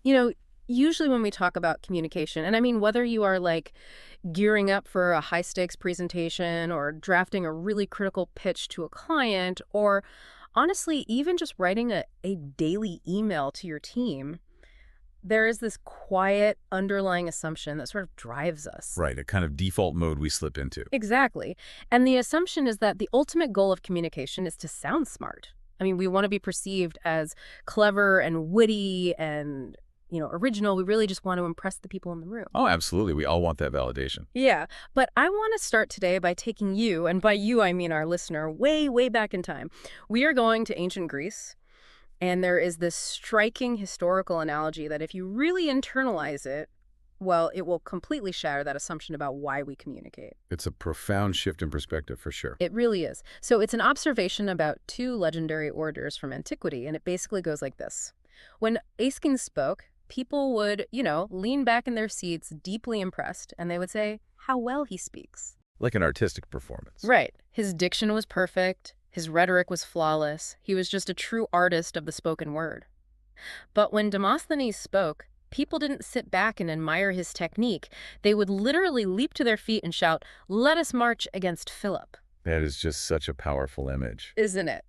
You know, usually when we talk about communication, and I mean, whether you are like gearing up for a high stakes presentation or drafting a really critical pitch to a client, or honestly, even just writing a daily email to your team, there is this quiet underlying assumption that sort of drives us. Right, a kind of default mode we slip into. Exactly. And the assumption is that the ultimate goal of communication is to sound smart. I mean, we want to be perceived as clever and witty and, original. We really just want to impress the people in the room. Oh, absolutely. We all want that validation. Yeah, but I want to start today by taking you, and by you I mean our listener, way, way back in time. We are going to ancient Greece, and there is this striking historical analogy that if you really internalize it, well, it will completely shatter that assumption about why we communicate. It's a profound shift in perspective, for sure. It really is. So it's an observation about two legendary orators from antiquity, and it basically goes like this. When Aeschines spoke, people would, lean back in their seats, deeply impressed, and they would say, how well he speaks. Like an artistic performance. Right. His diction was perfect. His rhetoric was flawless. He was just a true artist of the spoken word. But when Demosthenes spoke, people didn't sit back and admire his technique. They would literally leap to their feet and shout, let us march against Philip. That is just such a powerful image. Isn't it?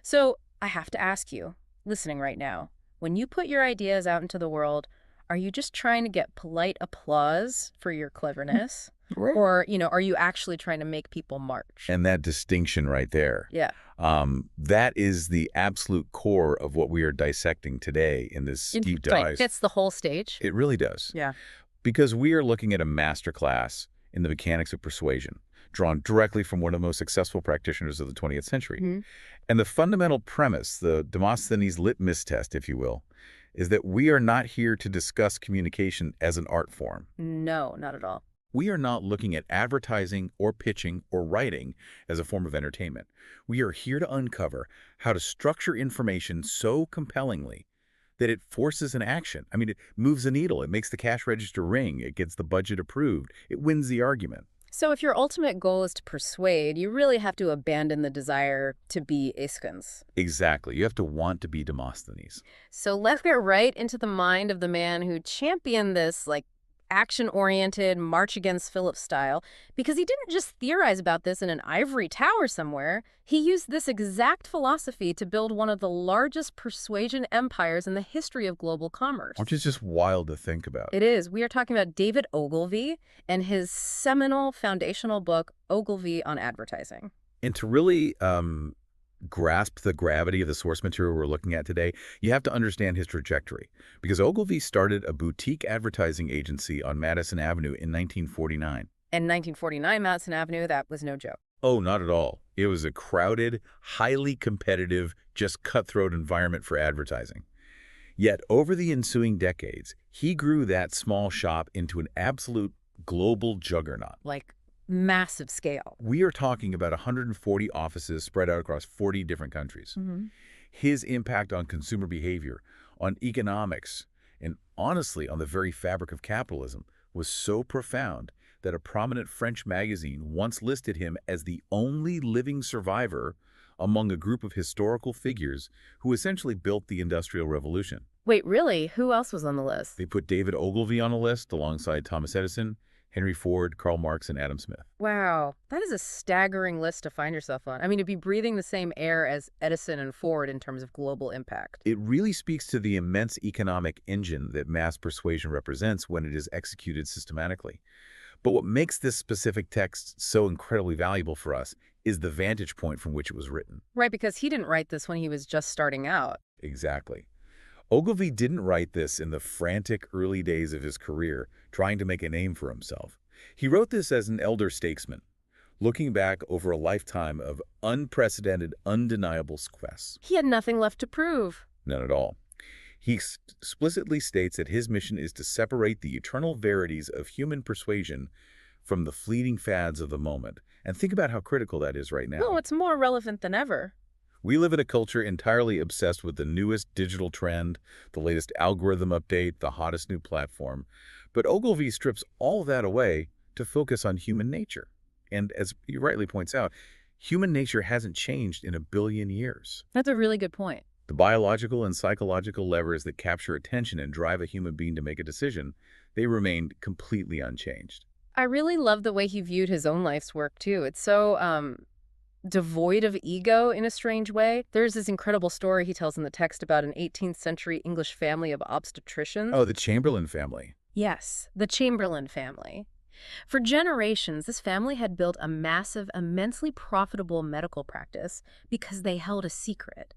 So I have to ask you, listening right now, when you put your ideas out into the world, are you just trying to get polite applause for your cleverness? Right. Or, are you actually trying to make people march? And that distinction right there. Yeah. That is the absolute core of what we are dissecting today in this deep dive. Right. Fits the whole stage. It really does. Yeah. Because we are looking at a masterclass in the mechanics of persuasion, drawn directly from one of the most successful practitioners of the 20th century. Mm-hmm. And the fundamental premise, the Demosthenes litmus test, if you will, is that we are not here to discuss communication as an art form. No, not at all. We are not looking at advertising or pitching or writing as a form of entertainment. We are here to uncover how to structure information so compellingly that it forces an action. I mean, it moves a needle. It makes the cash register ring. It gets the budget approved. It wins the argument. So if your ultimate goal is to persuade, you really have to abandon the desire to be Aeschines. Exactly. You have to want to be Demosthenes. So let's get right into the mind of the man who championed this, action-oriented March Against Philip style, because he didn't just theorize about this in an ivory tower somewhere. He used this exact philosophy to build one of the largest persuasion empires in the history of global commerce. Which is just wild to think about. It is. We are talking about David Ogilvy and his seminal foundational book, Ogilvy on Advertising. And to really grasp the gravity of the source material we're looking at today, you have to understand his trajectory. Because Ogilvy started a boutique advertising agency on Madison Avenue in 1949. And 1949 Madison Avenue, that was no joke. Oh, not at all. It was a crowded, highly competitive, just cutthroat environment for advertising. Yet over the ensuing decades, he grew that small shop into an absolute global juggernaut. Like massive scale. We are talking about 140 offices spread out across 40 different countries. Mm-hmm. His impact on consumer behavior, on economics, and honestly on the very fabric of capitalism was so profound that a prominent French magazine once listed him as the only living survivor among a group of historical figures who essentially built the Industrial Revolution. Wait, really? Who else was on the list? They put David Ogilvy on a list alongside Thomas Edison, Henry Ford, Karl Marx, and Adam Smith. Wow, that is a staggering list to find yourself on. I mean, to be breathing the same air as Edison and Ford in terms of global impact. It really speaks to the immense economic engine that mass persuasion represents when it is executed systematically. But what makes this specific text so incredibly valuable for us is the vantage point from which it was written. Right, because he didn't write this when he was just starting out. Exactly. Ogilvy didn't write this in the frantic early days of his career, trying to make a name for himself. He wrote this as an elder statesman, looking back over a lifetime of unprecedented, undeniable success. He had nothing left to prove. None at all. He explicitly states that his mission is to separate the eternal verities of human persuasion from the fleeting fads of the moment. And think about how critical that is right now. No, it's more relevant than ever. We live in a culture entirely obsessed with the newest digital trend, the latest algorithm update, the hottest new platform. But Ogilvy strips all of that away to focus on human nature. And as he rightly points out, human nature hasn't changed in 1 billion years. That's a really good point. The biological and psychological levers that capture attention and drive a human being to make a decision, they remained completely unchanged. I really love the way he viewed his own life's work, too. It's so, devoid of ego in a strange way. There's this incredible story he tells in the text about an 18th century English family of obstetricians. Oh, the Chamberlain family. Yes, the Chamberlain family. For generations, this family had built a massive, immensely profitable medical practice because they held a secret.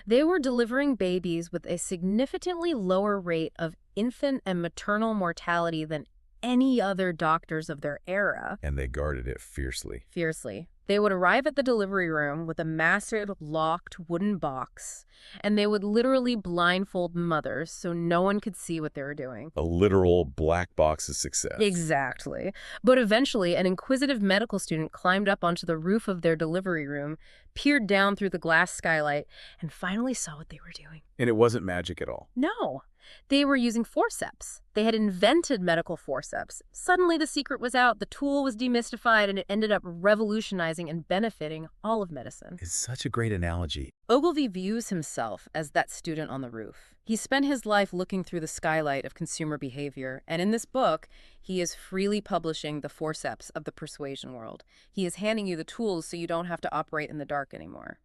They were delivering babies with a significantly lower rate of infant and maternal mortality than any other doctors of their era. And they guarded it fiercely. Fiercely. They would arrive at the delivery room with a massive, locked wooden box, and they would literally blindfold mothers so no one could see what they were doing. A literal black box of success. Exactly. But eventually, an inquisitive medical student climbed up onto the roof of their delivery room, peered down through the glass skylight, and finally saw what they were doing. And it wasn't magic at all. No. They were using forceps. They had invented medical forceps. Suddenly the secret was out, the tool was demystified, and it ended up revolutionizing and benefiting all of medicine. It's such a great analogy. Ogilvy views himself as that student on the roof. He spent his life looking through the skylight of consumer behavior, and in this book, he is freely publishing the forceps of the persuasion world. He is handing you the tools so you don't have to operate in the dark anymore.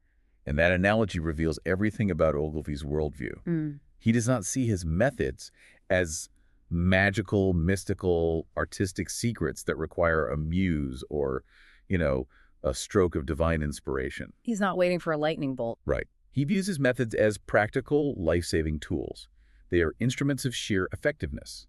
And that analogy reveals everything about Ogilvy's worldview. He does not see his methods as magical, mystical, artistic secrets that require a muse or, a stroke of divine inspiration. He's not waiting for a lightning bolt. Right. He views his methods as practical, life-saving tools. They are instruments of sheer effectiveness,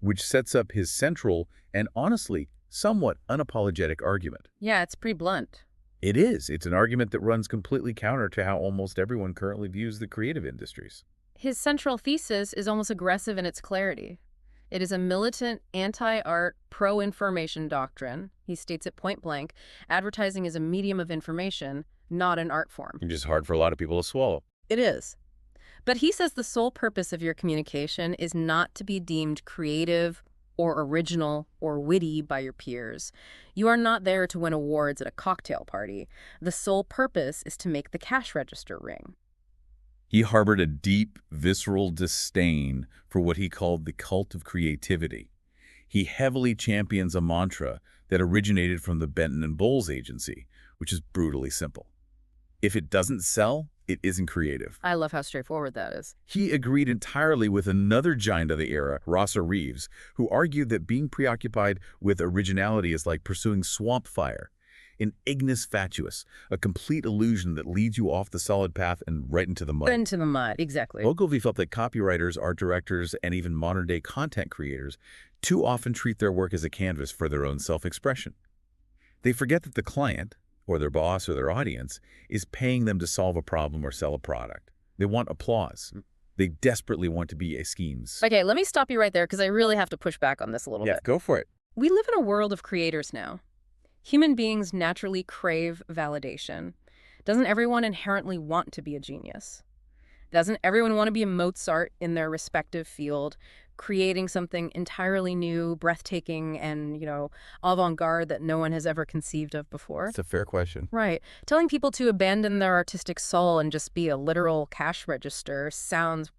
which sets up his central and, honestly, somewhat unapologetic argument. Yeah, it's pretty blunt. It is. It's an argument that runs completely counter to how almost everyone currently views the creative industries. His central thesis is almost aggressive in its clarity. It is a militant, anti-art, pro-information doctrine. He states it point blank. Advertising is a medium of information, not an art form. It's just hard for a lot of people to swallow. It is. But he says the sole purpose of your communication is not to be deemed creative or original or witty by your peers. You are not there to win awards at a cocktail party. The sole purpose is to make the cash register ring. He harbored a deep, visceral disdain for what he called the cult of creativity. He heavily champions a mantra that originated from the Benton and Bowles agency, which is brutally simple. If it doesn't sell, it isn't creative. I love how straightforward that is. He agreed entirely with another giant of the era, Rosser Reeves, who argued that being preoccupied with originality is like pursuing swamp fire. An ignis fatuus, a complete illusion that leads you off the solid path and right into the mud. Into the mud, exactly. Ogilvy felt that copywriters, art directors, and even modern-day content creators too often treat their work as a canvas for their own self-expression. They forget that the client, or their boss or their audience, is paying them to solve a problem or sell a product. They want applause. They desperately want to be a schemes. Okay, let me stop you right there because I really have to push back on this a little bit. Go for it. We live in a world of creators now. Human beings naturally crave validation. Doesn't everyone inherently want to be a genius? Doesn't everyone want to be a Mozart in their respective field, creating something entirely new, breathtaking, and, avant-garde that no one has ever conceived of before? That's a fair question. Right. Telling people to abandon their artistic soul and just be a literal cash register sounds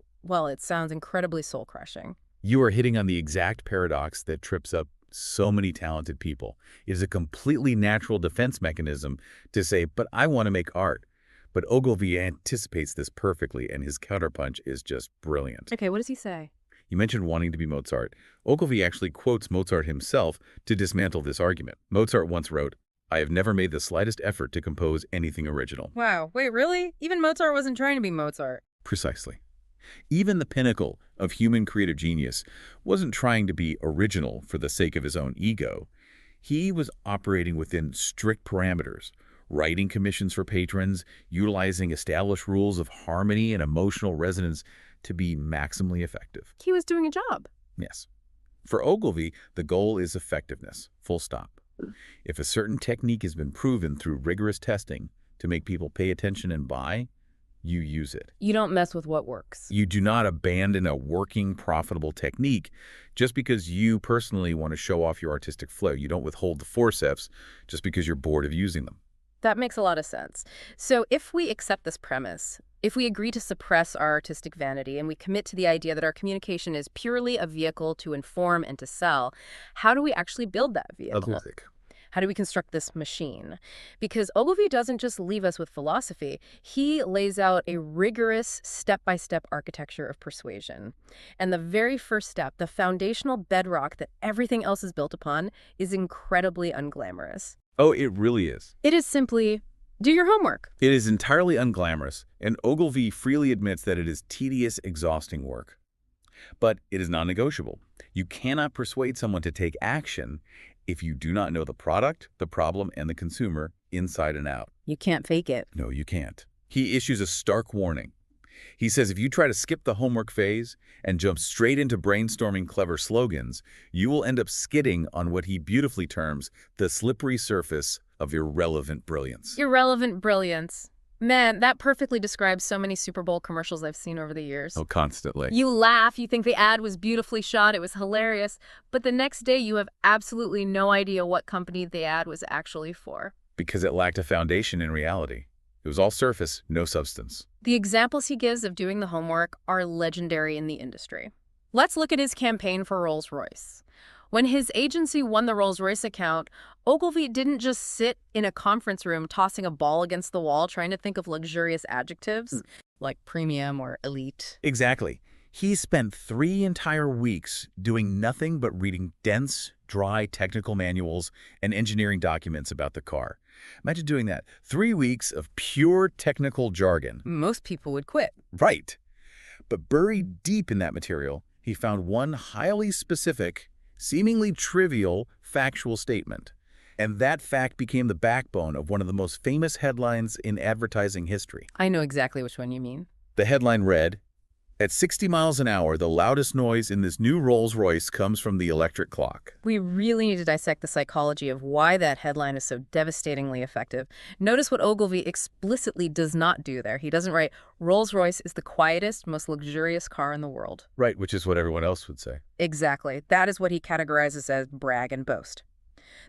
incredibly soul-crushing. You are hitting on the exact paradox that trips up so many talented people. It is a completely natural defense mechanism to say, but I want to make art. But Ogilvy anticipates this perfectly, and his counterpunch is just brilliant. Okay, what does he say? You mentioned wanting to be Mozart. Ogilvy actually quotes Mozart himself to dismantle this argument. Mozart once wrote, "I have never made the slightest effort to compose anything original." Wow, wait, really? Even Mozart wasn't trying to be Mozart. Precisely. Even the pinnacle of human creative genius wasn't trying to be original for the sake of his own ego. He was operating within strict parameters, writing commissions for patrons, utilizing established rules of harmony and emotional resonance to be maximally effective. He was doing a job. Yes. For Ogilvy, the goal is effectiveness, full stop. If a certain technique has been proven through rigorous testing to make people pay attention and buy, you use it. You don't mess with what works. You do not abandon a working, profitable technique just because you personally want to show off your artistic flow. You don't withhold the forceps just because you're bored of using them. That makes a lot of sense. So if we accept this premise, if we agree to suppress our artistic vanity and we commit to the idea that our communication is purely a vehicle to inform and to sell, how do we actually build that vehicle? Music. How do we construct this machine? Because Ogilvy doesn't just leave us with philosophy. He lays out a rigorous step-by-step architecture of persuasion. And the very first step, the foundational bedrock that everything else is built upon, is incredibly unglamorous. Oh, it really is. It is simply, do your homework. It is entirely unglamorous, and Ogilvy freely admits that it is tedious, exhausting work. But it is non-negotiable. You cannot persuade someone to take action if you do not know the product, the problem, and the consumer inside and out. You can't fake it. No, you can't. He issues a stark warning. He says if you try to skip the homework phase and jump straight into brainstorming clever slogans, you will end up skidding on what he beautifully terms the slippery surface of irrelevant brilliance. Irrelevant brilliance. Man, that perfectly describes so many Super Bowl commercials I've seen over the years. Oh, constantly. You laugh, you think the ad was beautifully shot, it was hilarious, but the next day you have absolutely no idea what company the ad was actually for. Because it lacked a foundation in reality. It was all surface, no substance. The examples he gives of doing the homework are legendary in the industry. Let's look at his campaign for Rolls-Royce. When his agency won the Rolls-Royce account, Ogilvy didn't just sit in a conference room tossing a ball against the wall trying to think of luxurious adjectives like premium or elite. Exactly. He spent 3 entire weeks doing nothing but reading dense, dry technical manuals and engineering documents about the car. Imagine doing that. 3 weeks of pure technical jargon. Most people would quit. Right. But buried deep in that material, he found one highly specific, seemingly trivial, factual statement. And that fact became the backbone of one of the most famous headlines in advertising history. I know exactly which one you mean. The headline read, "At 60 miles an hour, the loudest noise in this new Rolls-Royce comes from the electric clock." We really need to dissect the psychology of why that headline is so devastatingly effective. Notice what Ogilvy explicitly does not do there. He doesn't write, Rolls-Royce is the quietest, most luxurious car in the world. Right, which is what everyone else would say. Exactly. That is what he categorizes as brag and boast.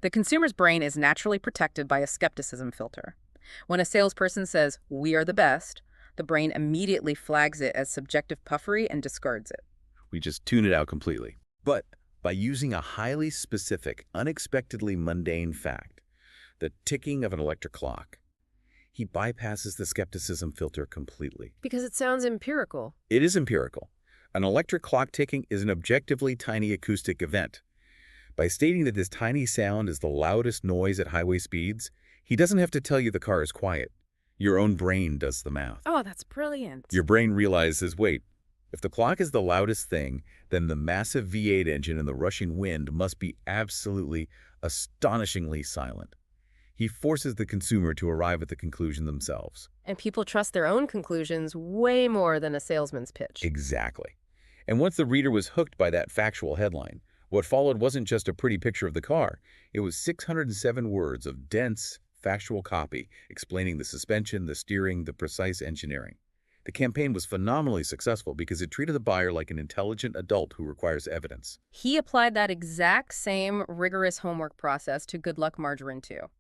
The consumer's brain is naturally protected by a skepticism filter. When a salesperson says, "we are the best," the brain immediately flags it as subjective puffery and discards it. We just tune it out completely. But by using a highly specific, unexpectedly mundane fact, the ticking of an electric clock, he bypasses the skepticism filter completely. Because it sounds empirical. It is empirical. An electric clock ticking is an objectively tiny acoustic event. By stating that this tiny sound is the loudest noise at highway speeds, he doesn't have to tell you the car is quiet. Your own brain does the math. Oh, that's brilliant. Your brain realizes, wait, if the clock is the loudest thing, then the massive V8 engine and the rushing wind must be absolutely, astonishingly silent. He forces the consumer to arrive at the conclusion themselves. And people trust their own conclusions way more than a salesman's pitch. Exactly. And once the reader was hooked by that factual headline, what followed wasn't just a pretty picture of the car. It was 607 words of dense, factual copy explaining the suspension, the steering, the precise engineering. The campaign was phenomenally successful because it treated the buyer like an intelligent adult who requires evidence. He applied that exact same rigorous homework process to Good Luck Margarine too.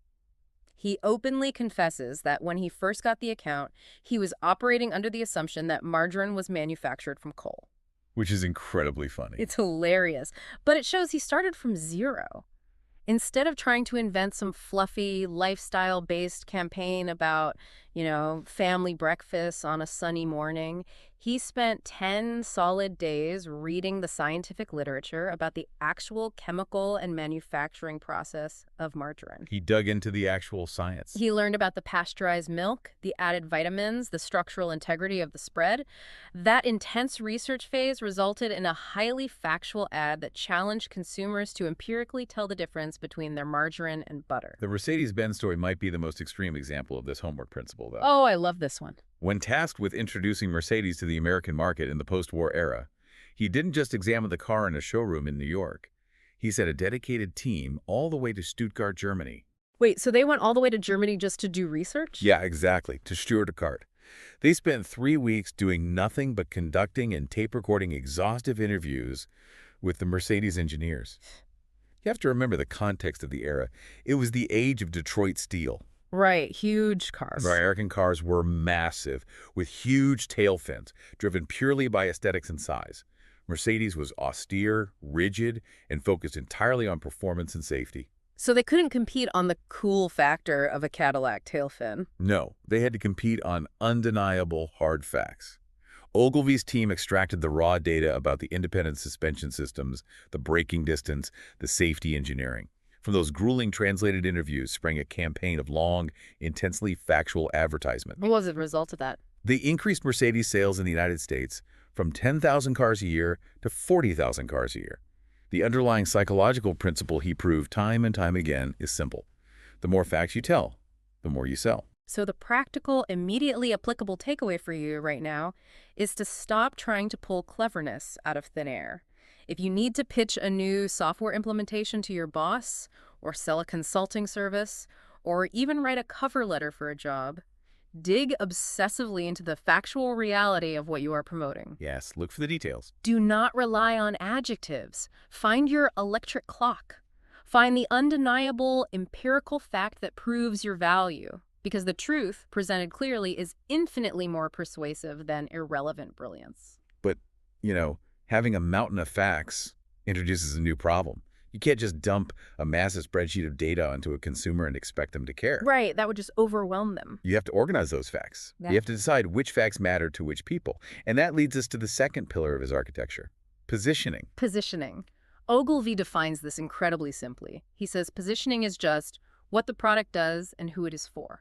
He openly confesses that when he first got the account, he was operating under the assumption that margarine was manufactured from coal. Which is incredibly funny. It's hilarious, but it shows he started from zero. Instead of trying to invent some fluffy, lifestyle-based campaign about, family breakfasts on a sunny morning, he spent 10 solid days reading the scientific literature about the actual chemical and manufacturing process of margarine. He dug into the actual science. He learned about the pasteurized milk, the added vitamins, the structural integrity of the spread. That intense research phase resulted in a highly factual ad that challenged consumers to empirically tell the difference between their margarine and butter. The Mercedes-Benz story might be the most extreme example of this homework principle, though. Oh, I love this one. When tasked with introducing Mercedes to the American market in the post-war era, he didn't just examine the car in a showroom in New York. He sent a dedicated team all the way to Stuttgart, Germany. Wait, so they went all the way to Germany just to do research? Yeah, exactly, to Stuttgart. They spent 3 weeks doing nothing but conducting and tape-recording exhaustive interviews with the Mercedes engineers. You have to remember the context of the era. It was the age of Detroit steel. Right, huge cars. American cars were massive, with huge tail fins, driven purely by aesthetics and size. Mercedes was austere, rigid, and focused entirely on performance and safety. So they couldn't compete on the cool factor of a Cadillac tail fin. No, they had to compete on undeniable hard facts. Ogilvy's team extracted the raw data about the independent suspension systems, the braking distance, the safety engineering. From those grueling translated interviews sprang a campaign of long, intensely factual advertisement. What was the result of that? They increased Mercedes sales in the United States from 10,000 cars a year to 40,000 cars a year. The underlying psychological principle he proved time and time again is simple. The more facts you tell, the more you sell. So the practical, immediately applicable takeaway for you right now is to stop trying to pull cleverness out of thin air. If you need to pitch a new software implementation to your boss, or sell a consulting service, or even write a cover letter for a job, dig obsessively into the factual reality of what you are promoting. Yes, look for the details. Do not rely on adjectives. Find your electric clock. Find the undeniable empirical fact that proves your value, because the truth, presented clearly, is infinitely more persuasive than irrelevant brilliance. But, having a mountain of facts introduces a new problem. You can't just dump a massive spreadsheet of data onto a consumer and expect them to care. Right, that would just overwhelm them. You have to organize those facts. Yeah. You have to decide which facts matter to which people. And that leads us to the second pillar of his architecture, positioning. Positioning. Ogilvy defines this incredibly simply. He says positioning is just what the product does and who it is for.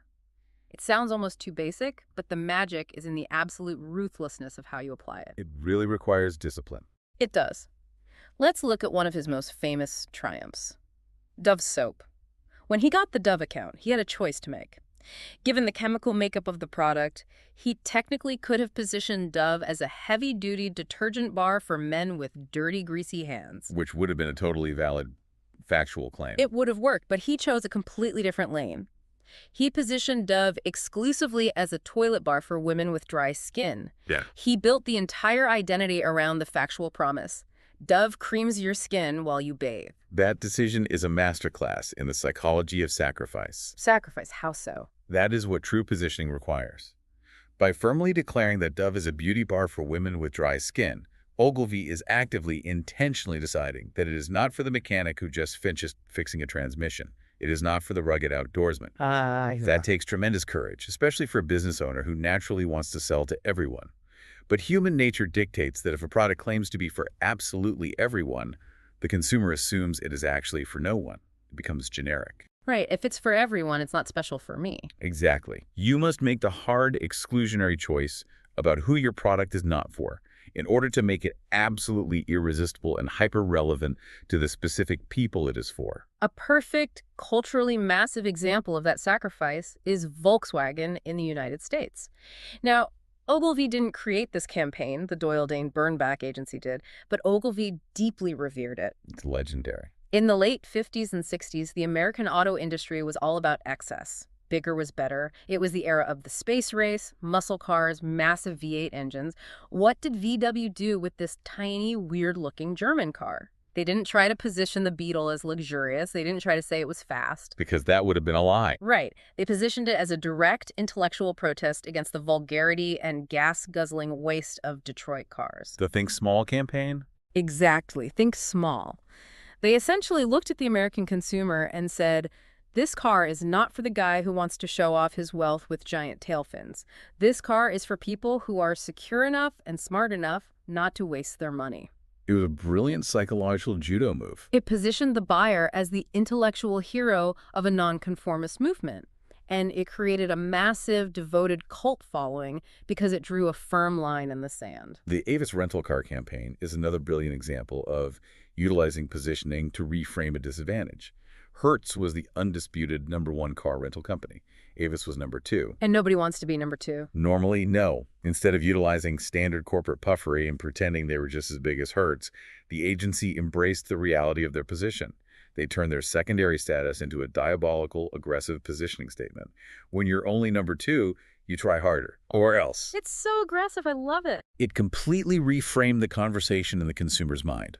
It sounds almost too basic, but the magic is in the absolute ruthlessness of how you apply it. It really requires discipline. It does. Let's look at one of his most famous triumphs. Dove soap. When he got the Dove account, he had a choice to make. Given the chemical makeup of the product, he technically could have positioned Dove as a heavy-duty detergent bar for men with dirty, greasy hands. Which would have been a totally valid factual claim. It would have worked, but he chose a completely different lane. He positioned Dove exclusively as a toilet bar for women with dry skin. Yeah. He built the entire identity around the factual promise. Dove creams your skin while you bathe. That decision is a masterclass in the psychology of sacrifice. Sacrifice, how so? That is what true positioning requires. By firmly declaring that Dove is a beauty bar for women with dry skin, Ogilvy is actively, intentionally deciding that it is not for the mechanic who just finished fixing a transmission. It is not for the rugged outdoorsman. That takes tremendous courage, especially for a business owner who naturally wants to sell to everyone. But human nature dictates that if a product claims to be for absolutely everyone, the consumer assumes it is actually for no one. It becomes generic. Right, if it's for everyone, it's not special for me. Exactly. You must make the hard exclusionary choice about who your product is not for in order to make it absolutely irresistible and hyper-relevant to the specific people it is for. A perfect, culturally massive example of that sacrifice is Volkswagen in the United States. Now, Ogilvy didn't create this campaign, the Doyle Dane Burnback Agency did, but Ogilvy deeply revered it. It's legendary. In the late 50s and 60s, the American auto industry was all about excess. Bigger was better. It was the era of the space race, muscle cars, massive V8 engines. What did VW do with this tiny, weird-looking German car? They didn't try to position the Beetle as luxurious. They didn't try to say it was fast. Because that would have been a lie. Right. They positioned it as a direct intellectual protest against the vulgarity and gas-guzzling waste of Detroit cars. The Think Small campaign? Exactly. Think small. They essentially looked at the American consumer and said, this car is not for the guy who wants to show off his wealth with giant tail fins. This car is for people who are secure enough and smart enough not to waste their money. It was a brilliant psychological judo move. It positioned the buyer as the intellectual hero of a nonconformist movement. And it created a massive, devoted cult following because it drew a firm line in the sand. The Avis rental car campaign is another brilliant example of utilizing positioning to reframe a disadvantage. Hertz was the undisputed #1 car rental company. Avis was #2. And nobody wants to be #2. Normally, no. Instead of utilizing standard corporate puffery and pretending they were just as big as Hertz, the agency embraced the reality of their position. They turned their secondary status into a diabolical, aggressive positioning statement. When you're only #2, you try harder, or else. It's so aggressive. I love it. It completely reframed the conversation in the consumer's mind.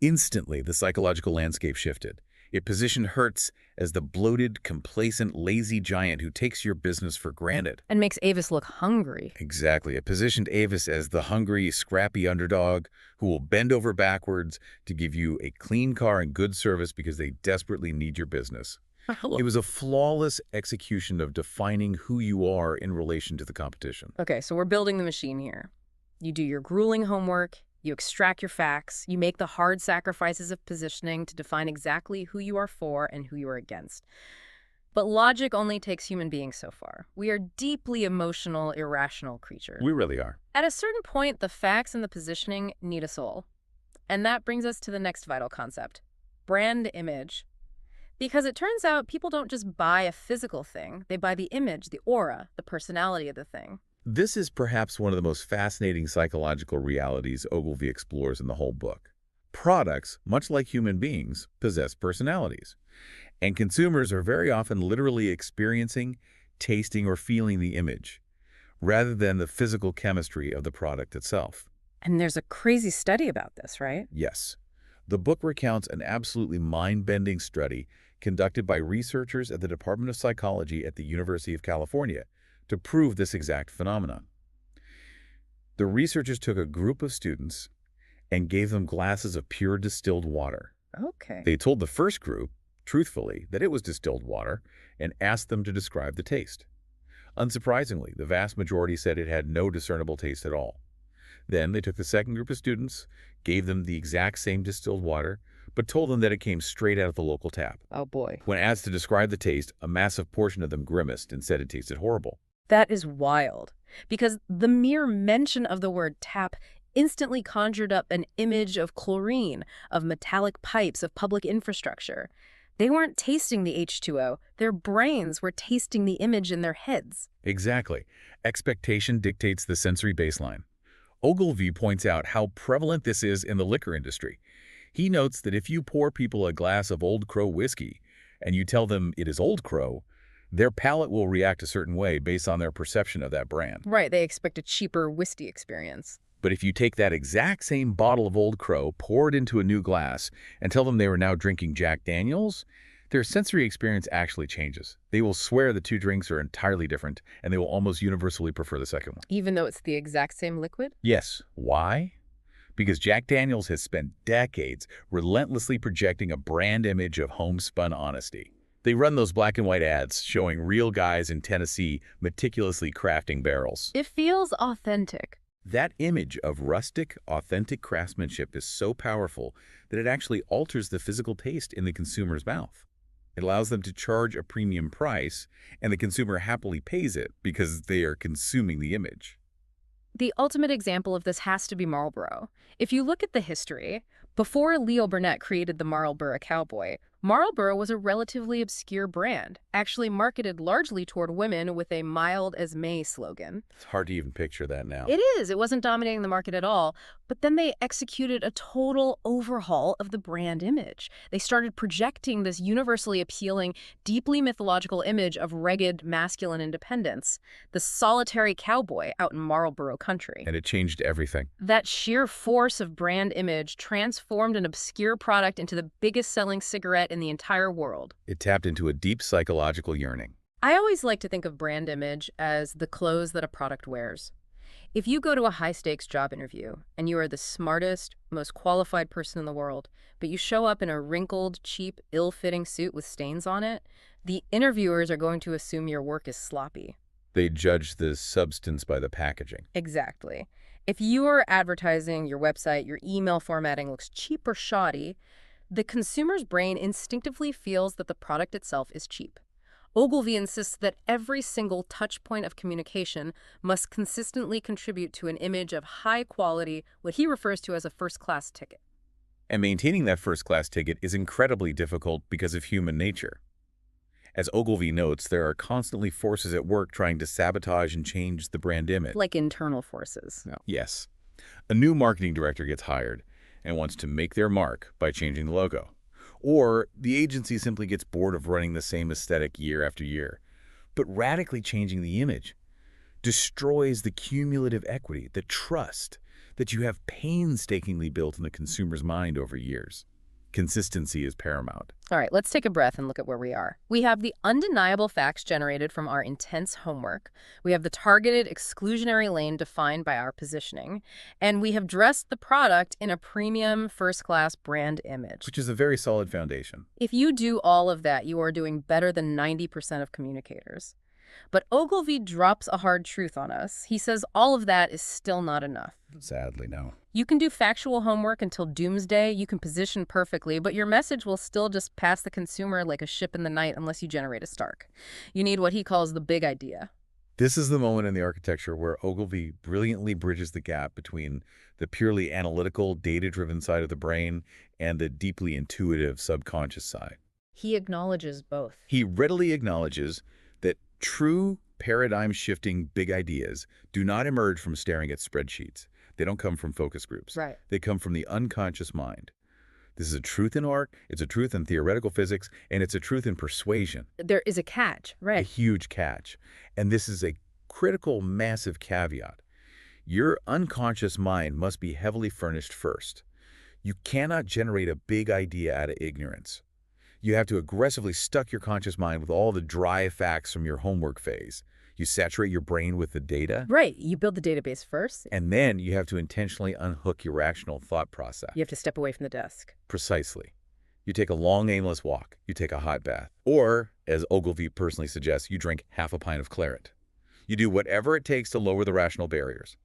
Instantly, the psychological landscape shifted. It positioned Hertz as the bloated, complacent, lazy giant who takes your business for granted. And makes Avis look hungry. Exactly. It positioned Avis as the hungry, scrappy underdog who will bend over backwards to give you a clean car and good service because they desperately need your business. It was a flawless execution of defining who you are in relation to the competition. Okay, so we're building the machine here. You do your grueling homework, you extract your facts, you make the hard sacrifices of positioning to define exactly who you are for and who you are against. But logic only takes human beings so far. We are deeply emotional, irrational creatures. We really are. At a certain point, the facts and the positioning need a soul. And that brings us to the next vital concept, brand image. Because it turns out people don't just buy a physical thing, they buy the image, the aura, the personality of the thing. This is perhaps one of the most fascinating psychological realities Ogilvy explores in the whole book. Products, much like human beings, possess personalities. And consumers are very often literally experiencing, tasting, or feeling the image, rather than the physical chemistry of the product itself. And there's a crazy study about this, right? Yes. The book recounts an absolutely mind-bending study conducted by researchers at the Department of Psychology at the University of California to prove this exact phenomenon. The researchers took a group of students and gave them glasses of pure distilled water. Okay. They told the first group, truthfully, that it was distilled water and asked them to describe the taste. Unsurprisingly, the vast majority said it had no discernible taste at all. Then they took the second group of students, gave them the exact same distilled water, but told them that it came straight out of the local tap. Oh boy. When asked to describe the taste, a massive portion of them grimaced and said it tasted horrible. That is wild. Because the mere mention of the word tap instantly conjured up an image of chlorine, of metallic pipes, of public infrastructure. They weren't tasting the H2O. Their brains were tasting the image in their heads. Exactly. Expectation dictates the sensory baseline. Ogilvy points out how prevalent this is in the liquor industry. He notes that if you pour people a glass of Old Crow whiskey and you tell them it is Old Crow, their palate will react a certain way based on their perception of that brand. Right, they expect a cheaper whiskey experience. But if you take that exact same bottle of Old Crow, pour it into a new glass, and tell them they were now drinking Jack Daniels, their sensory experience actually changes. They will swear the two drinks are entirely different, and they will almost universally prefer the second one. Even though it's the exact same liquid? Yes. Why? Because Jack Daniels has spent decades relentlessly projecting a brand image of homespun honesty. They run those black and white ads showing real guys in Tennessee meticulously crafting barrels. It feels authentic. That image of rustic, authentic craftsmanship is so powerful that it actually alters the physical taste in the consumer's mouth. It allows them to charge a premium price, and the consumer happily pays it because they are consuming the image. The ultimate example of this has to be Marlboro. If you look at the history, before Leo Burnett created the Marlboro Cowboy, Marlboro was a relatively obscure brand, actually marketed largely toward women with a mild as May slogan. It's hard to even picture that now. It is. It wasn't dominating the market at all. But then they executed a total overhaul of the brand image. They started projecting this universally appealing, deeply mythological image of rugged, masculine independence, the solitary cowboy out in Marlboro country. And it changed everything. That sheer force of brand image transformed an obscure product into the biggest selling cigarette in the entire world. It tapped into a deep psychological yearning. I always like to think of brand image as the clothes that a product wears. If you go to a high-stakes job interview and you are the smartest, most qualified person in the world, but you show up in a wrinkled, cheap, ill-fitting suit with stains on it, the interviewers are going to assume your work is sloppy. They judge the substance by the packaging. Exactly. If your advertising, your website, your email formatting looks cheap or shoddy, the consumer's brain instinctively feels that the product itself is cheap. Ogilvy insists that every single touch point of communication must consistently contribute to an image of high quality, what he refers to as a first-class ticket. And maintaining that first-class ticket is incredibly difficult because of human nature. As Ogilvy notes, there are constantly forces at work trying to sabotage and change the brand image. Like internal forces. No. Yes. A new marketing director gets hired and wants to make their mark by changing the logo. Or the agency simply gets bored of running the same aesthetic year after year. But radically changing the image destroys the cumulative equity, the trust that you have painstakingly built in the consumer's mind over years. Consistency is paramount. All right, let's take a breath and look at where we are. We have the undeniable facts generated from our intense homework. We have the targeted exclusionary lane defined by our positioning. And we have dressed the product in a premium first-class brand image. Which is a very solid foundation. If you do all of that, you are doing better than 90% of communicators. But Ogilvy drops a hard truth on us. He says all of that is still not enough. Sadly, no. You can do factual homework until doomsday, you can position perfectly, but your message will still just pass the consumer like a ship in the night unless you generate a Stark. You need what he calls the big idea. This is the moment in the architecture where Ogilvy brilliantly bridges the gap between the purely analytical, data-driven side of the brain and the deeply intuitive subconscious side. He acknowledges both. He readily acknowledges that true paradigm-shifting big ideas do not emerge from staring at spreadsheets. They don't come from focus groups. Right. They come from the unconscious mind. This is a truth in art, it's a truth in theoretical physics, and it's a truth in persuasion. There is a catch, A right? huge catch. And this is a critical, massive caveat. Your unconscious mind must be heavily furnished first. You cannot generate a big idea out of ignorance. You have to aggressively stuff your conscious mind with all the dry facts from your homework phase. You saturate your brain with the data. Right. You build the database first. And then you have to intentionally unhook your rational thought process. You have to step away from the desk. Precisely. You take a long, aimless walk. You take a hot bath. Or, as Ogilvy personally suggests, you drink half a pint of claret. You do whatever it takes to lower the rational barriers.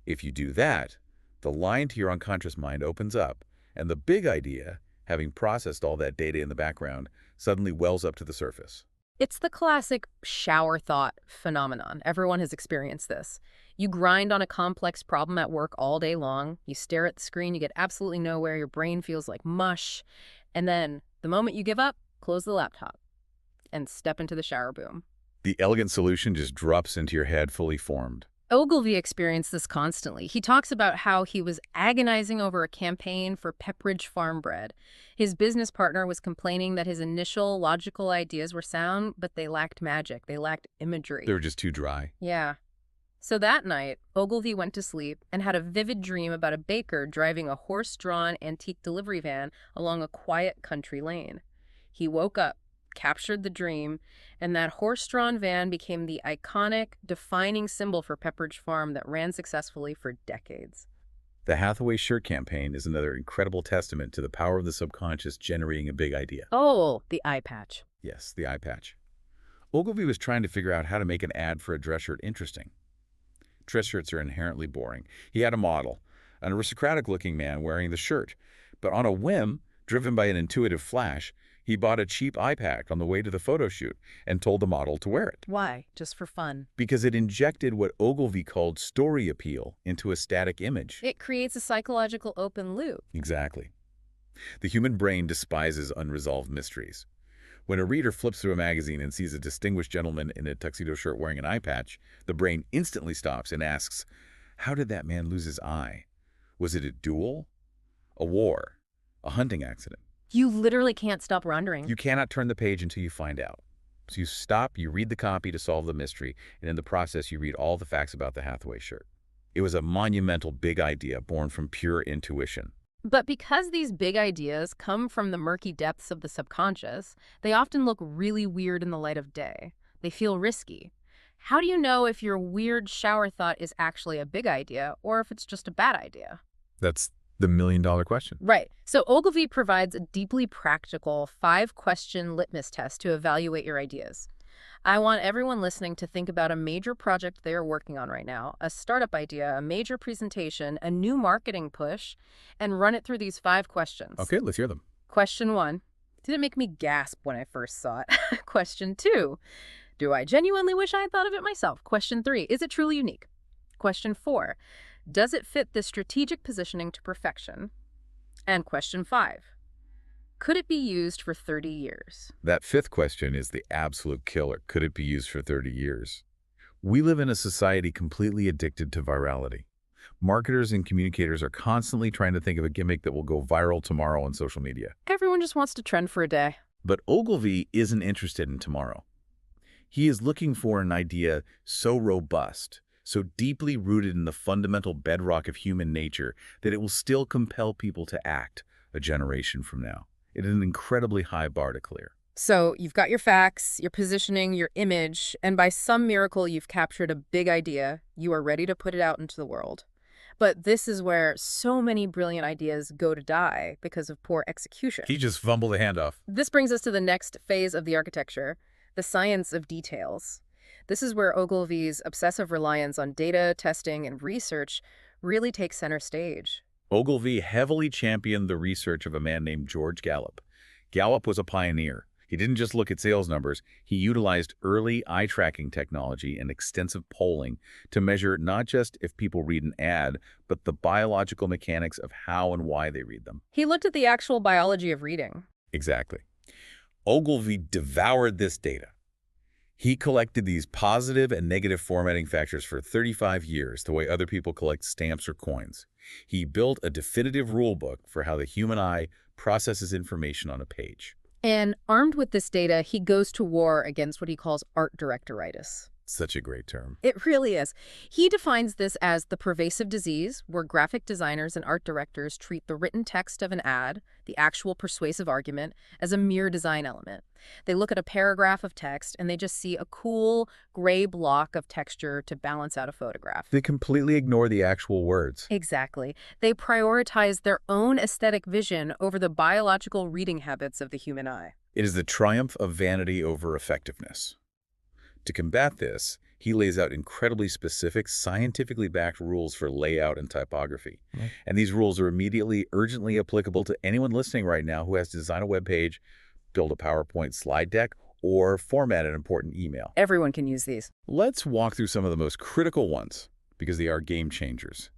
If you do that, the line to your unconscious mind opens up, and the big idea, having processed all that data in the background, suddenly wells up to the surface. It's the classic shower thought phenomenon. Everyone has experienced this. You grind on a complex problem at work all day long. You stare at the screen, you get absolutely nowhere, your brain feels like mush. And then, the moment you give up, close the laptop and step into the shower boom. The elegant solution just drops into your head fully formed. Ogilvy experienced this constantly. He talks about how he was agonizing over a campaign for Pepperidge Farm bread. His business partner was complaining that his initial logical ideas were sound, but they lacked magic. They lacked imagery. They were just too dry. Yeah. So that night, Ogilvy went to sleep and had a vivid dream about a baker driving a horse-drawn antique delivery van along a quiet country lane. He woke up, captured the dream, and that horse-drawn van became the iconic, defining symbol for Pepperidge Farm that ran successfully for decades. The Hathaway shirt campaign is another incredible testament to the power of the subconscious generating a big idea. Oh, the eye patch. Yes, the eye patch. Ogilvy was trying to figure out how to make an ad for a dress shirt interesting. Dress shirts are inherently boring. He had a model, an aristocratic-looking man wearing the shirt. But on a whim, driven by an intuitive flash, he bought a cheap eye pack on the way to the photo shoot and told the model to wear it. Why? Just for fun. Because it injected what Ogilvy called story appeal into a static image. It creates a psychological open loop. Exactly. The human brain despises unresolved mysteries. When a reader flips through a magazine and sees a distinguished gentleman in a tuxedo shirt wearing an eye patch, the brain instantly stops and asks, how did that man lose his eye? Was it a duel? A war? A hunting accident? You literally can't stop wondering. You cannot turn the page until you find out. So you stop, you read the copy to solve the mystery, and in the process you read all the facts about the Hathaway shirt. It was a monumental big idea born from pure intuition. But because these big ideas come from the murky depths of the subconscious, they often look really weird in the light of day. They feel risky. How do you know if your weird shower thought is actually a big idea or if it's just a bad idea? That's the million-dollar question. Right. So Ogilvy provides a deeply practical 5-question litmus test to evaluate your ideas. I want everyone listening to think about a major project they are working on right now, a startup idea, a major presentation, a new marketing push, and run it through these 5 questions. Okay, let's hear them. Question 1. Did it make me gasp when I first saw it? Question 2. Do I genuinely wish I had thought of it myself? Question 3. Is it truly unique? Question 4. Does it fit the strategic positioning to perfection? And question 5. Could it be used for 30 years? That 5th question is the absolute killer. Could it be used for 30 years? We live in a society completely addicted to virality. Marketers and communicators are constantly trying to think of a gimmick that will go viral tomorrow on social media. Everyone just wants to trend for a day. But Ogilvy isn't interested in tomorrow. He is looking for an idea so robust, so deeply rooted in the fundamental bedrock of human nature that it will still compel people to act, a generation from now. It is an incredibly high bar to clear. So you've got your facts, your positioning, your image, and by some miracle you've captured a big idea. You are ready to put it out into the world. But this is where so many brilliant ideas go to die because of poor execution. He just fumbled the handoff. This brings us to the next phase of the architecture, the science of details. This is where Ogilvy's obsessive reliance on data, testing, and research really takes center stage. Ogilvy heavily championed the research of a man named George Gallup. Gallup was a pioneer. He didn't just look at sales numbers. He utilized early eye-tracking technology and extensive polling to measure not just if people read an ad, but the biological mechanics of how and why they read them. He looked at the actual biology of reading. Exactly. Ogilvy devoured this data. He collected these positive and negative formatting factors for 35 years, the way other people collect stamps or coins. He built a definitive rule book for how the human eye processes information on a page. And armed with this data, he goes to war against what he calls art directoritis. Such a great term. It really is. He defines this as the pervasive disease where graphic designers and art directors treat the written text of an ad, the actual persuasive argument, as a mere design element. They look at a paragraph of text and they just see a cool gray block of texture to balance out a photograph. They completely ignore the actual words. Exactly. They prioritize their own aesthetic vision over the biological reading habits of the human eye. It is the triumph of vanity over effectiveness. To combat this, he lays out incredibly specific, scientifically backed rules for layout and typography. Right. And these rules are immediately, urgently applicable to anyone listening right now who has to design a web page, build a PowerPoint slide deck, or format an important email. Everyone can use these. Let's walk through some of the most critical ones because they are game changers.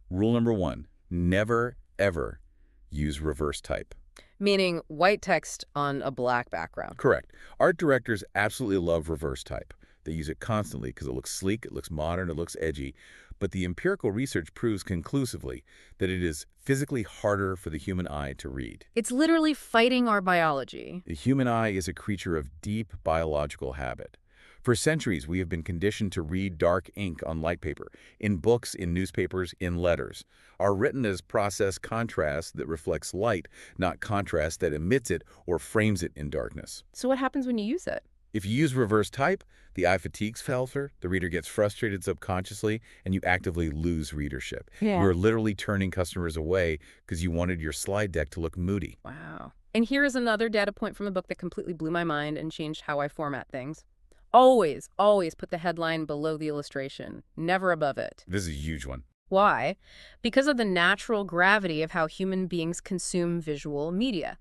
Rule number 1, never, ever use reverse type. Meaning white text on a black background. Correct. Art directors absolutely love reverse type. They use it constantly because it looks sleek, it looks modern, it looks edgy. But the empirical research proves conclusively that it is physically harder for the human eye to read. It's literally fighting our biology. The human eye is a creature of deep biological habit. For centuries, we have been conditioned to read dark ink on light paper, in books, in newspapers, in letters. Our retinas process contrast that reflects light, not contrast that emits it or frames it in darkness. So what happens when you use it? If you use reverse type, the eye fatigues faster, the reader gets frustrated subconsciously, and you actively lose readership. Yeah. You're literally turning customers away because you wanted your slide deck to look moody. Wow. And here is another data point from the book that completely blew my mind and changed how I format things. Always, always put the headline below the illustration, never above it. This is a huge one. Why? Because of the natural gravity of how human beings consume visual media.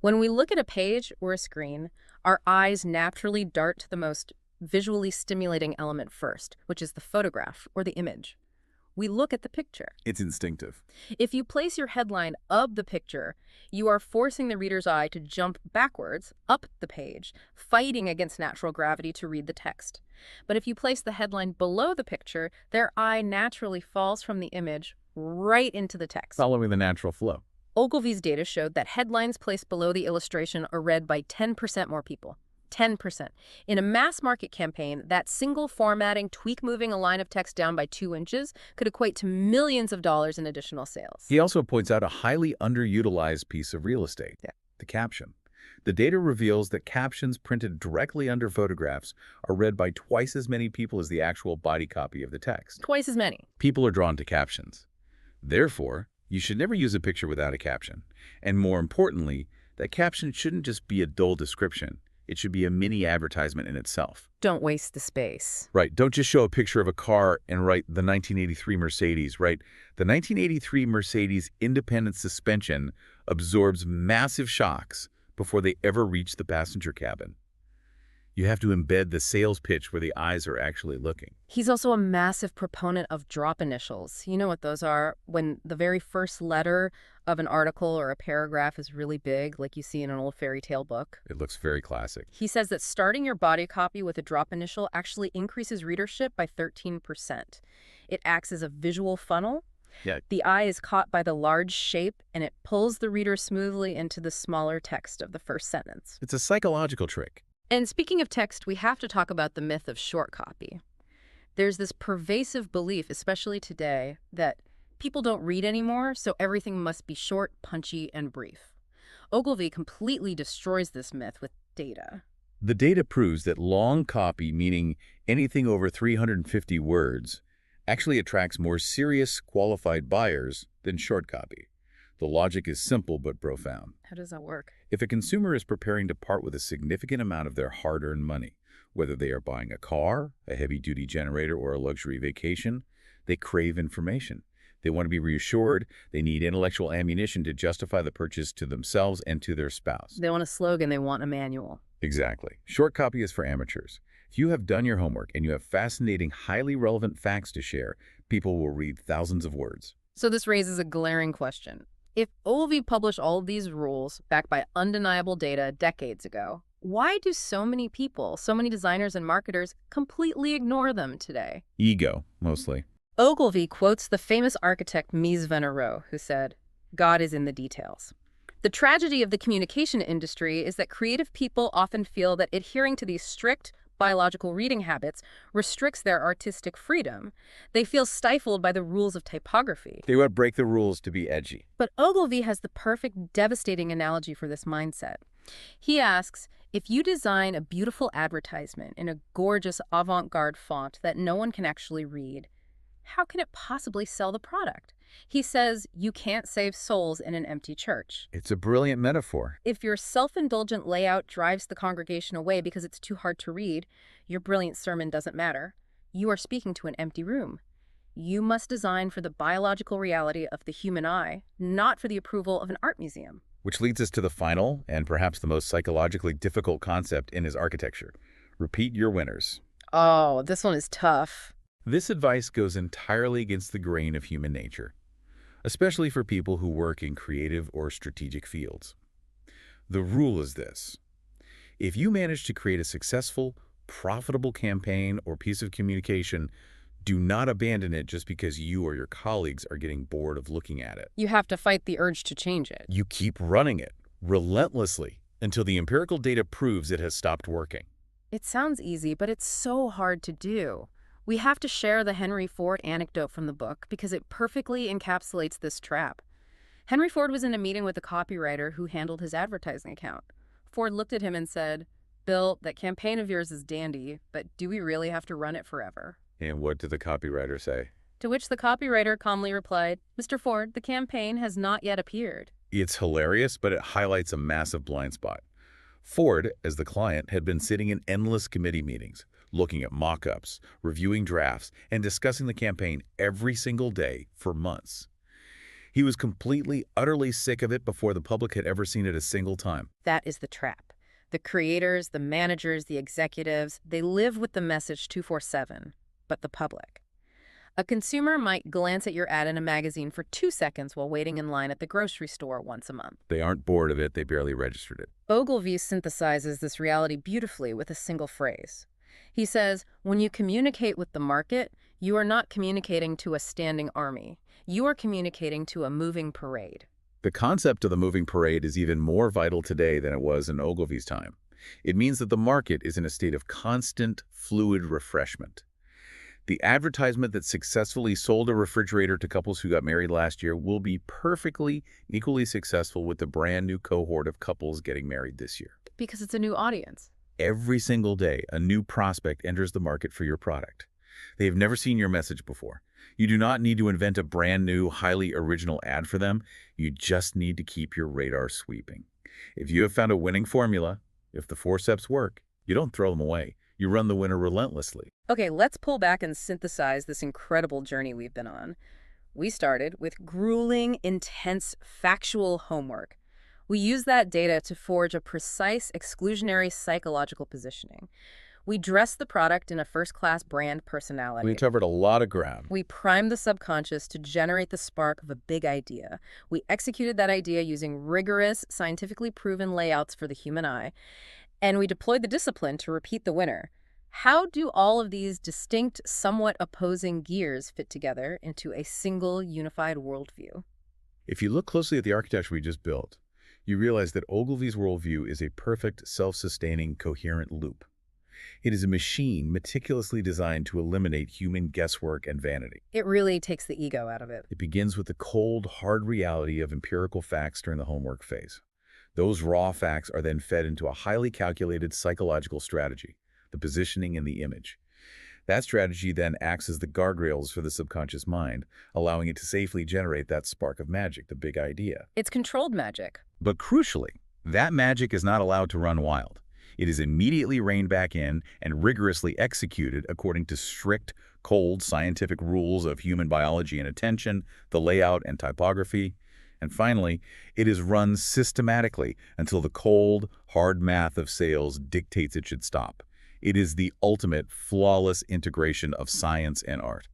When we look at a page or a screen, our eyes naturally dart to the most visually stimulating element first, which is the photograph or the image. We look at the picture. It's instinctive. If you place your headline up the picture, you are forcing the reader's eye to jump backwards, up the page, fighting against natural gravity to read the text. But if you place the headline below the picture, their eye naturally falls from the image right into the text. Following the natural flow. Ogilvy's data showed that headlines placed below the illustration are read by 10% more people. 10%. In a mass market campaign, that single formatting, tweak moving a line of text down by 2 inches could equate to millions of dollars in additional sales. He also points out a highly underutilized piece of real estate, the caption. The data reveals that captions printed directly under photographs are read by twice as many people as the actual body copy of the text. Twice as many. People are drawn to captions. Therefore, you should never use a picture without a caption. And more importantly, that caption shouldn't just be a dull description. It should be a mini advertisement in itself. Don't waste the space. Right. Don't just show a picture of a car and write the 1983 Mercedes, right? The 1983 Mercedes independent suspension absorbs massive shocks before they ever reach the passenger cabin. You have to embed the sales pitch where the eyes are actually looking. He's also a massive proponent of drop initials. You know what those are? When the very first letter of an article or a paragraph is really big, like you see in an old fairy tale book. It looks very classic. He says that starting your body copy with a drop initial actually increases readership by 13%. It acts as a visual funnel. Yeah. The eye is caught by the large shape, and it pulls the reader smoothly into the smaller text of the first sentence. It's a psychological trick. And speaking of text, we have to talk about the myth of short copy. There's this pervasive belief, especially today, that People don't read anymore, so everything must be short, punchy, and brief. Ogilvy completely destroys this myth with data. The data proves that long copy, meaning anything over 350 words, actually attracts more serious, qualified buyers than short copy. The logic is simple but profound. How does that work? If a consumer is preparing to part with a significant amount of their hard-earned money, whether they are buying a car, a heavy-duty generator, or a luxury vacation, they crave information. They want to be reassured. They need intellectual ammunition to justify the purchase to themselves and to their spouse. They want a slogan, they want a manual. Exactly. Short copy is for amateurs. If you have done your homework and you have fascinating, highly relevant facts to share, people will read thousands of words. So this raises a glaring question. If Ogilvy published all of these rules backed by undeniable data decades ago, why do so many people, so many designers and marketers, completely ignore them today? Ego, mostly. Ogilvy quotes the famous architect Mies van der Rohe, who said, "God is in the details." The tragedy of the communication industry is that creative people often feel that adhering to these strict biological reading habits restricts their artistic freedom. They feel stifled by the rules of typography. They would break the rules to be edgy. But Ogilvy has the perfect, devastating analogy for this mindset. He asks, if you design a beautiful advertisement in a gorgeous avant-garde font that no one can actually read, how can it possibly sell the product? He says you can't save souls in an empty church. It's a brilliant metaphor. If your self-indulgent layout drives the congregation away because it's too hard to read, your brilliant sermon doesn't matter. You are speaking to an empty room. You must design for the biological reality of the human eye, not for the approval of an art museum. Which leads us to the final, and perhaps the most psychologically difficult concept in his architecture. Repeat your winners. Oh, this one is tough. This advice goes entirely against the grain of human nature, especially for people who work in creative or strategic fields. The rule is this: if you manage to create a successful, profitable campaign or piece of communication, do not abandon it just because you or your colleagues are getting bored of looking at it. You have to fight the urge to change it. You keep running it relentlessly until the empirical data proves it has stopped working. It sounds easy, but it's so hard to do. We have to share the Henry Ford anecdote from the book because it perfectly encapsulates this trap. Henry Ford was in a meeting with a copywriter who handled his advertising account. Ford looked at him and said, "Bill, that campaign of yours is dandy, but do we really have to run it forever?" And what did the copywriter say? To which the copywriter calmly replied, "Mr. Ford, the campaign has not yet appeared." It's hilarious, but it highlights a massive blind spot. Ford, as the client, had been sitting in endless committee meetings, looking at mock-ups, reviewing drafts, and discussing the campaign every single day for months. He was completely, utterly sick of it before the public had ever seen it a single time. That is the trap. The creators, the managers, the executives, they live with the message 24/7, but the public. A consumer might glance at your ad in a magazine for 2 seconds while waiting in line at the grocery store once a month. They aren't bored of it, they barely registered it. Ogilvy synthesizes this reality beautifully with a single phrase. He says, when you communicate with the market, you are not communicating to a standing army. You are communicating to a moving parade. The concept of the moving parade is even more vital today than it was in Ogilvy's time. It means that the market is in a state of constant, fluid refreshment. The advertisement that successfully sold a refrigerator to couples who got married last year will be perfectly, equally successful with the brand new cohort of couples getting married this year. Because it's a new audience. Every single day, a new prospect enters the market for your product. They have never seen your message before. You do not need to invent a brand new, highly original ad for them. You just need to keep your radar sweeping. If you have found a winning formula, if the 4 steps work, you don't throw them away. You run the winner relentlessly. Okay, let's pull back and synthesize this incredible journey we've been on. We started with grueling, intense, factual homework. We used that data to forge a precise, exclusionary psychological positioning. We dressed the product in a first-class brand personality. We covered a lot of ground. We primed the subconscious to generate the spark of a big idea. We executed that idea using rigorous, scientifically proven layouts for the human eye. And we deployed the discipline to repeat the winner. How do all of these distinct, somewhat opposing gears fit together into a single, unified worldview? If you look closely at the architecture we just built, you realize that Ogilvy's worldview is a perfect, self-sustaining, coherent loop. It is a machine meticulously designed to eliminate human guesswork and vanity. It really takes the ego out of it. It begins with the cold, hard reality of empirical facts during the homework phase. Those raw facts are then fed into a highly calculated psychological strategy, the positioning and the image. That strategy then acts as the guardrails for the subconscious mind, allowing it to safely generate that spark of magic, the big idea. It's controlled magic. But crucially, that magic is not allowed to run wild. It is immediately reined back in and rigorously executed according to strict, cold, scientific rules of human biology and attention, the layout and typography. And finally, it is run systematically until the cold, hard math of sales dictates it should stop. It is the ultimate, flawless integration of science and art.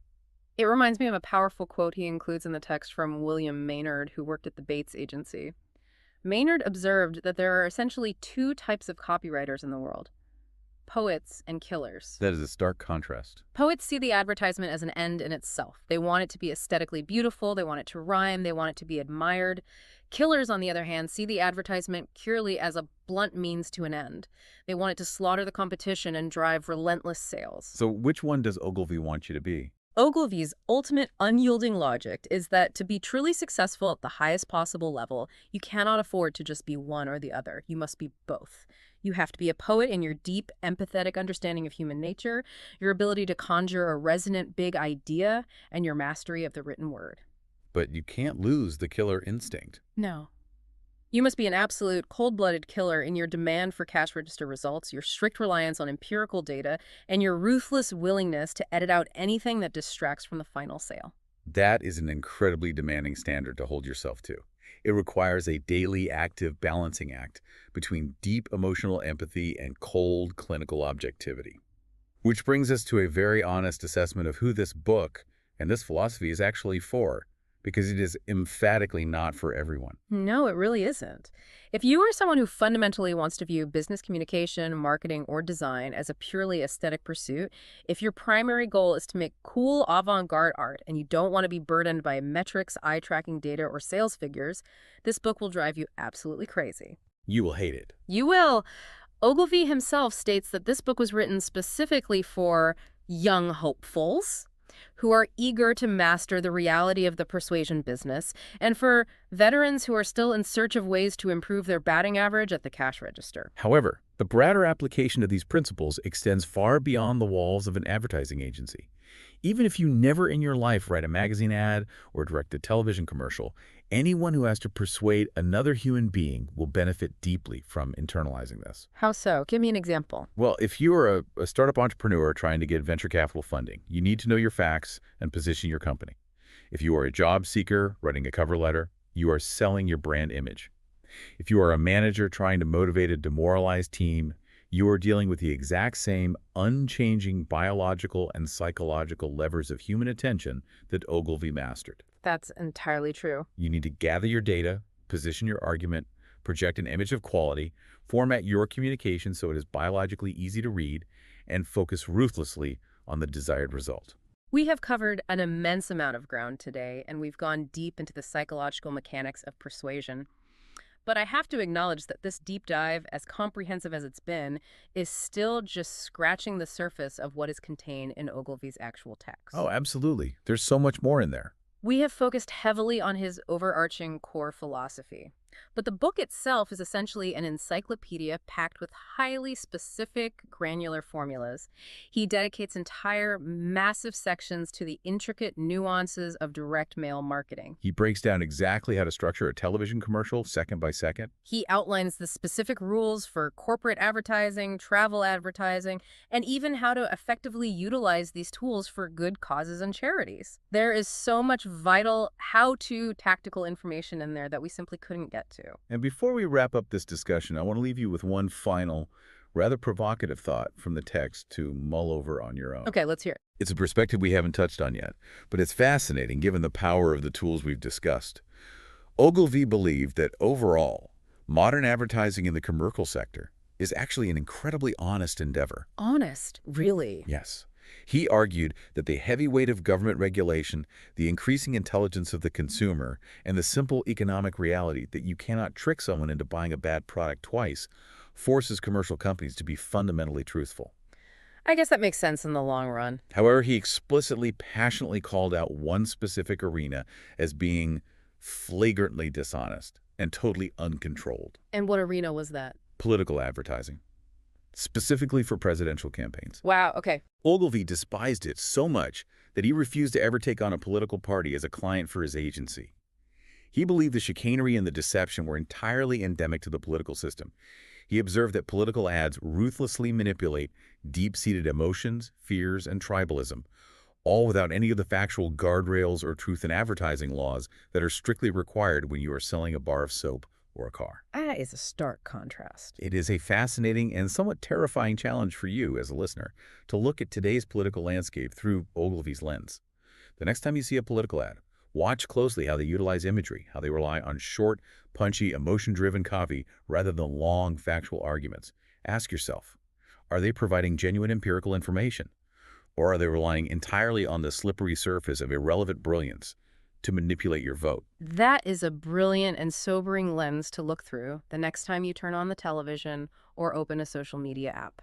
It reminds me of a powerful quote he includes in the text from William Maynard, who worked at the Bates Agency. Maynard observed that there are essentially two types of copywriters in the world: poets and killers. That is a stark contrast. Poets see the advertisement as an end in itself. They want it to be aesthetically beautiful, they want it to rhyme, they want it to be admired. Killers, on the other hand, see the advertisement purely as a blunt means to an end. They want it to slaughter the competition and drive relentless sales. So which one does Ogilvy want you to be? Ogilvy's ultimate unyielding logic is that to be truly successful at the highest possible level, you cannot afford to just be one or the other. You must be both. You have to be a poet in your deep, empathetic understanding of human nature, your ability to conjure a resonant big idea, and your mastery of the written word. But you can't lose the killer instinct. No. You must be an absolute cold-blooded killer in your demand for cash register results, your strict reliance on empirical data, and your ruthless willingness to edit out anything that distracts from the final sale. That is an incredibly demanding standard to hold yourself to. It requires a daily active balancing act between deep emotional empathy and cold clinical objectivity. Which brings us to a very honest assessment of who this book and this philosophy is actually for, because it is emphatically not for everyone. No, it really isn't. If you are someone who fundamentally wants to view business communication, marketing, or design as a purely aesthetic pursuit, if your primary goal is to make cool avant-garde art and you don't want to be burdened by metrics, eye-tracking data, or sales figures, this book will drive you absolutely crazy. You will hate it. You will. Ogilvy himself states that this book was written specifically for young hopefuls who are eager to master the reality of the persuasion business, and for veterans who are still in search of ways to improve their batting average at the cash register. However, the broader application of these principles extends far beyond the walls of an advertising agency. Even if you never in your life write a magazine ad or direct a television commercial, anyone who has to persuade another human being will benefit deeply from internalizing this. How so? Give me an example. Well, if you are a startup entrepreneur trying to get venture capital funding, you need to know your facts and position your company. If you are a job seeker writing a cover letter, you are selling your brand image. If you are a manager trying to motivate a demoralized team, you are dealing with the exact same unchanging biological and psychological levers of human attention that Ogilvy mastered. That's entirely true. You need to gather your data, position your argument, project an image of quality, format your communication so it is biologically easy to read, and focus ruthlessly on the desired result. We have covered an immense amount of ground today, and we've gone deep into the psychological mechanics of persuasion. But I have to acknowledge that this deep dive, as comprehensive as it's been, is still just scratching the surface of what is contained in Ogilvy's actual text. Oh, absolutely. There's so much more in there. We have focused heavily on his overarching core philosophy. But the book itself is essentially an encyclopedia packed with highly specific, granular formulas. He dedicates entire, massive sections to the intricate nuances of direct mail marketing. He breaks down exactly how to structure a television commercial second by second. He outlines the specific rules for corporate advertising, travel advertising, and even how to effectively utilize these tools for good causes and charities. There is so much vital how-to tactical information in there that we simply couldn't get to. And before we wrap up this discussion, I want to leave you with one final, rather provocative thought from the text to mull over on your own. Okay, let's hear it. It's a perspective we haven't touched on yet, but it's fascinating given the power of the tools we've discussed. Ogilvy believed that overall, modern advertising in the commercial sector is actually an incredibly honest endeavor. Honest? Really? Yes. He argued that the heavy weight of government regulation, the increasing intelligence of the consumer, and the simple economic reality that you cannot trick someone into buying a bad product twice forces commercial companies to be fundamentally truthful. I guess that makes sense in the long run. However, he explicitly, passionately called out one specific arena as being flagrantly dishonest and totally uncontrolled: And what arena was that? political advertising, specifically for presidential campaigns. Wow, okay. Ogilvy despised it so much that he refused to ever take on a political party as a client for his agency. He believed the chicanery and the deception were entirely endemic to the political system. He observed that political ads ruthlessly manipulate deep-seated emotions, fears, and tribalism, all without any of the factual guardrails or truth in advertising laws that are strictly required when you are selling a bar of soap or a car. That is a stark contrast. It is a fascinating and somewhat terrifying challenge for you as a listener to look at today's political landscape through Ogilvy's lens. The next time you see a political ad, watch closely how they utilize imagery, how they rely on short, punchy, emotion-driven copy rather than long, factual arguments. Ask yourself, are they providing genuine empirical information? Or are they relying entirely on the slippery surface of irrelevant brilliance to manipulate your vote? That is a brilliant and sobering lens to look through the next time you turn on the television or open a social media app.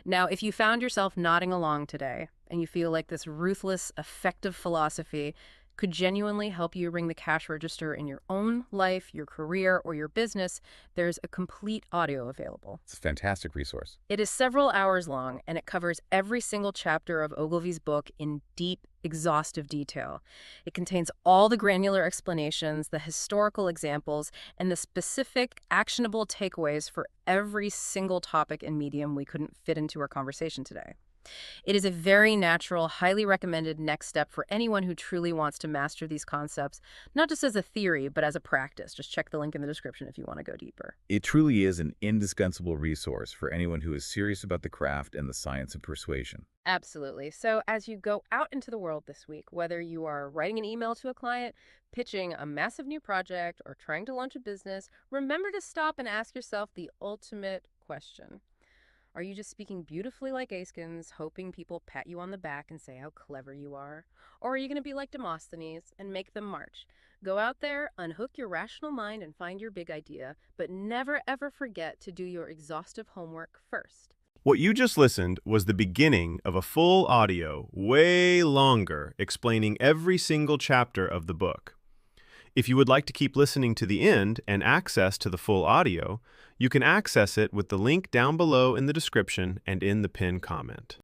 Now, if you found yourself nodding along today and you feel like this ruthless, effective philosophy could genuinely help you ring the cash register in your own life, your career, or your business, there's a complete audio available. It's a fantastic resource. It is several hours long, and it covers every single chapter of Ogilvy's book in deep, exhaustive detail. It contains all the granular explanations, the historical examples, and the specific, actionable takeaways for every single topic and medium we couldn't fit into our conversation today. It is a very natural, highly recommended next step for anyone who truly wants to master these concepts, not just as a theory, but as a practice. Just check the link in the description if you want to go deeper. It truly is an indispensable resource for anyone who is serious about the craft and the science of persuasion. Absolutely. So as you go out into the world this week, whether you are writing an email to a client, pitching a massive new project, or trying to launch a business, remember to stop and ask yourself the ultimate question. Are you just speaking beautifully like Aeschines, hoping people pat you on the back and say how clever you are? Or are you going to be like Demosthenes and make them march? Go out there, unhook your rational mind and find your big idea, but never ever forget to do your exhaustive homework first. What you just listened was the beginning of a full audio, way longer, explaining every single chapter of the book. If you would like to keep listening to the end and access to the full audio, you can access it with the link down below in the description and in the pinned comment.